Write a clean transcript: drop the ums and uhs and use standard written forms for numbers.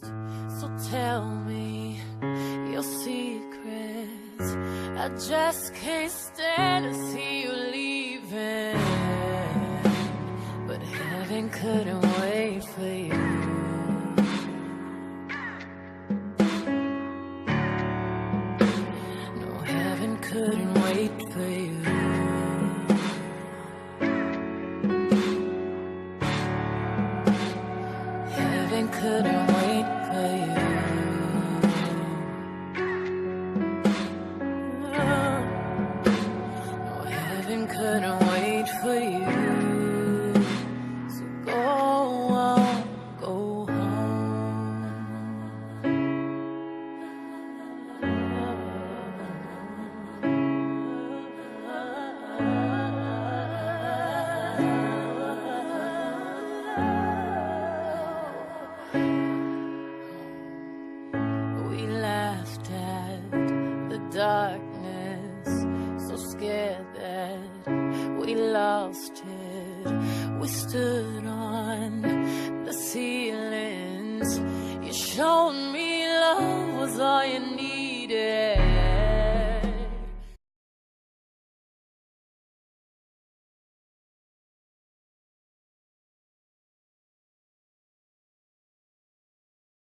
So tell me your secrets. I just can't stand to see you leaving, but heaven couldn't wait for you. No, heaven couldn't wait for you. Heaven couldn't wait for you. No, heaven couldn't wait for you. So go on, go We laughed at the darkness, so scared that we lost it. We stood on the ceilings. You showed me love was all you needed.